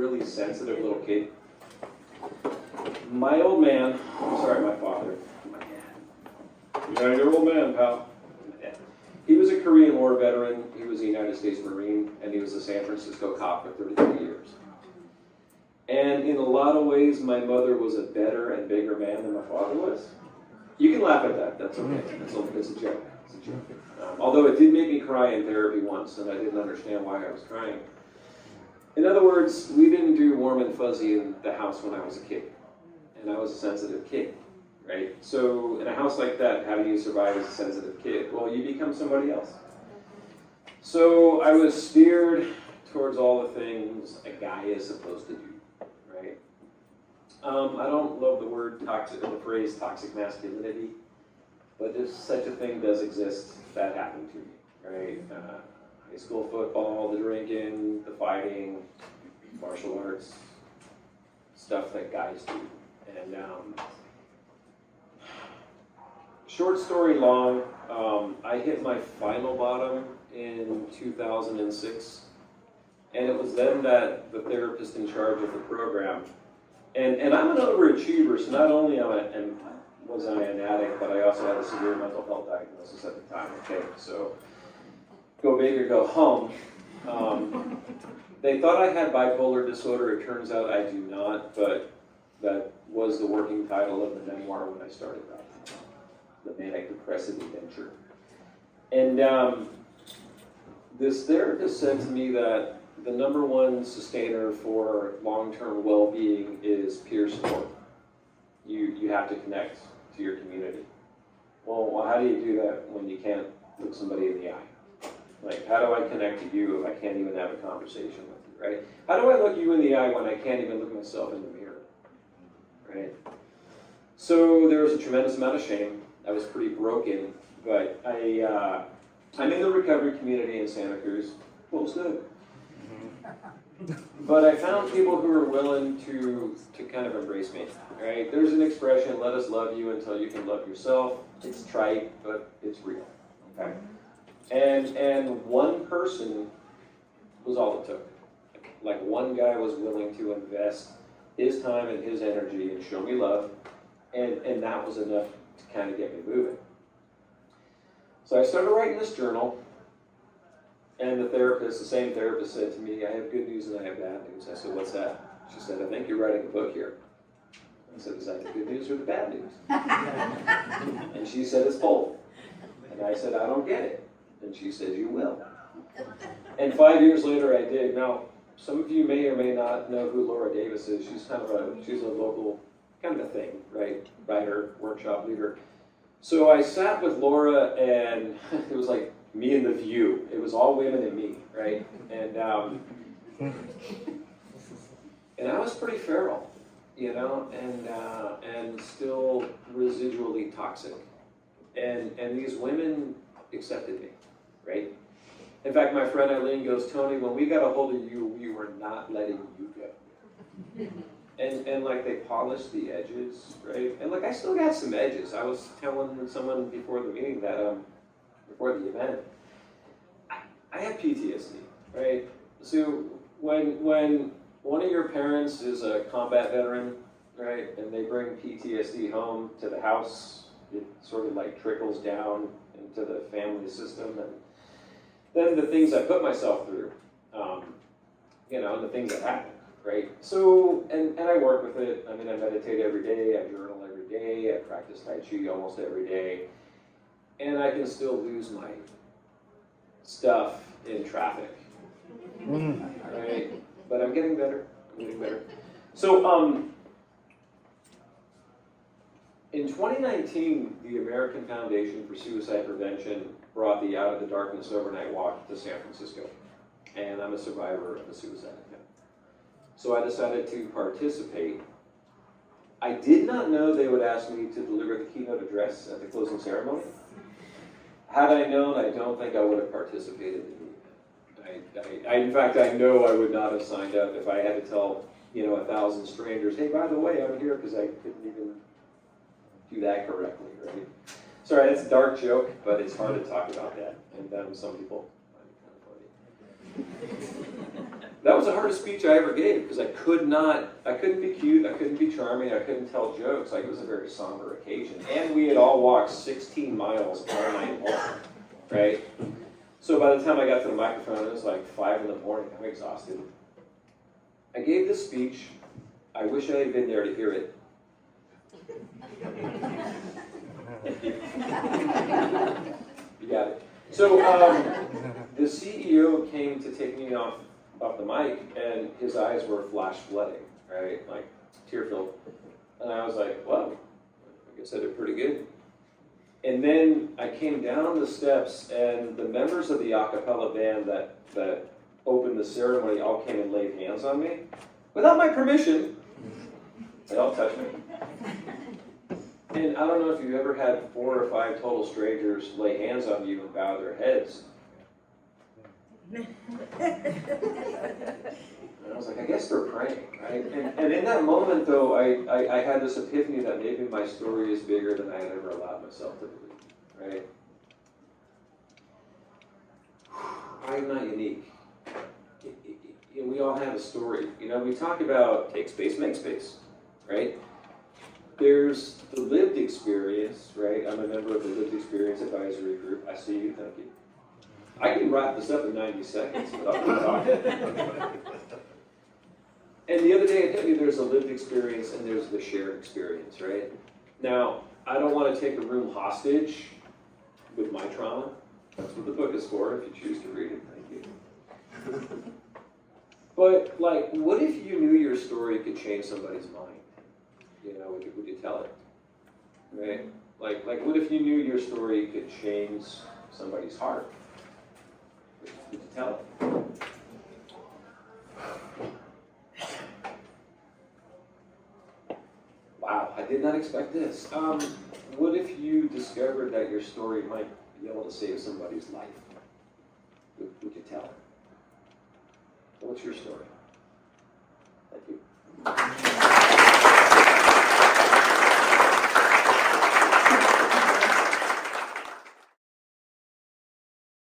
really sensitive little kid. My old man, my father, my dad. Yeah, you're old man, pal. My dad. He was a Korean War veteran, he was a United States Marine, and he was a San Francisco cop for 33 years. And in a lot of ways, my mother was a better and bigger man than my father was. You can laugh at that, that's okay. It's a joke. It's a joke. Although it did make me cry in therapy once, and I didn't understand why I was crying. In other words, we didn't do warm and fuzzy in the house when I was a kid. And I was a sensitive kid, right? So in a house like that, how do you survive as a sensitive kid? Well, you become somebody else. So I was steered towards all the things a guy is supposed to do, right? I don't love the word toxic, or the phrase toxic masculinity, but if such a thing does exist, that happened to me, right? High school football, the drinking, the fighting, martial arts, stuff that guys do. And short story long, I hit my final bottom in 2006, and it was then that the therapist in charge of the program, and I'm an overachiever, so not only was I an addict, but I also had a severe mental health diagnosis at the time, okay? So, go big or go home. They thought I had bipolar disorder. It turns out I do not, but that was the working title of the memoir when I started that, the manic depressive adventure. And this therapist said to me that the number one sustainer for long-term well-being is peer support. You have to connect to your community. Well, how do you do that when you can't look somebody in the eye? Like, how do I connect to you if I can't even have a conversation with you, right? How do I look you in the eye when I can't even look myself in the mirror, right? So there was a tremendous amount of shame. I was pretty broken, but I'm in the recovery community in Santa Cruz. Well, it's good. But I found people who were willing to kind of embrace me, right? There's an expression, let us love you until you can love yourself. It's trite, but it's real, okay? And one person was all it took. Like one guy was willing to invest his time and his energy and show me love, and that was enough to kind of get me moving. So I started writing this journal, and the same therapist said to me, I have good news and I have bad news. I said, what's that? She said, I think you're writing a book here. I said, is that the good news or the bad news? And she said, it's both. And I said, I don't get it. And she said, you will. And 5 years later, I did. Now, some of you may or may not know who Laura Davis is. She's a local, kind of a thing, right? Writer, workshop leader. So I sat with Laura, and it was like me and the view. It was all women and me, right? And I was pretty feral, you know, and still residually toxic. And these women accepted me, right? In fact, my friend Eileen goes, Tony, when we got a hold of you, we were not letting you go. And like they polished the edges, right? And like I still got some edges. I was telling someone before the meeting that, before the event, I have PTSD, right? So when one of your parents is a combat veteran, right, and they bring PTSD home to the house, it sort of like trickles down into the family system, and then the things I put myself through, you know, and the things that happen, right? So, and I work with it. I mean, I meditate every day, I journal every day, I practice Tai Chi almost every day, and I can still lose my stuff in traffic, right? But I'm getting better, So, in 2019, the American Foundation for Suicide Prevention brought the Out of the Darkness Overnight Walk to San Francisco, and I'm a survivor of a suicide attempt. So I decided to participate. I did not know they would ask me to deliver the keynote address at the closing ceremony. Had I known, I don't think I would have participated in the event. In fact, I know I would not have signed up if I had to tell, you know, 1,000 strangers, hey, by the way, I'm here, because I couldn't even do that correctly, right? Sorry, that's a dark joke, but it's hard to talk about that, and some people find it kind of funny. That was the hardest speech I ever gave because I couldn't be cute, I couldn't be charming, I couldn't tell jokes. Like, it was a very somber occasion. And we had all walked 16 miles all night long, right? So by the time I got to the microphone, it was like 5 in the morning. I'm exhausted. I gave this speech. I wish I had been there to hear it. You got it. So the CEO came to take me off the mic, and his eyes were flash flooding, right? Like tear-filled. And I was like, well, I guess I did pretty good. And then I came down the steps, and the members of the a cappella band that opened the ceremony all came and laid hands on me. Without my permission, they all touched me. And I don't know if you've ever had 4 or 5 total strangers lay hands on you and bow their heads. And I was like, I guess they're praying, right? And in that moment, though, I had this epiphany that maybe my story is bigger than I had ever allowed myself to believe, right? I'm not unique. We all have a story. You know, we talk about take space, make space, right? There's the lived experience, right? I'm a member of the lived experience advisory group. I see you, thank you. I can wrap this up in 90 seconds, but I'll keep talking. And the other day it hit me, there's a lived experience and there's the shared experience, right? Now, I don't want to take a room hostage with my trauma. That's what the book is for, if you choose to read it, thank you. But, like, what if you knew your story could change somebody's mind? You know, would you tell it? Right? Like, what if you knew your story could change somebody's heart? Would you tell it? Wow, I did not expect this. What if you discovered that your story might be able to save somebody's life? Would you tell it? What's your story? Thank you.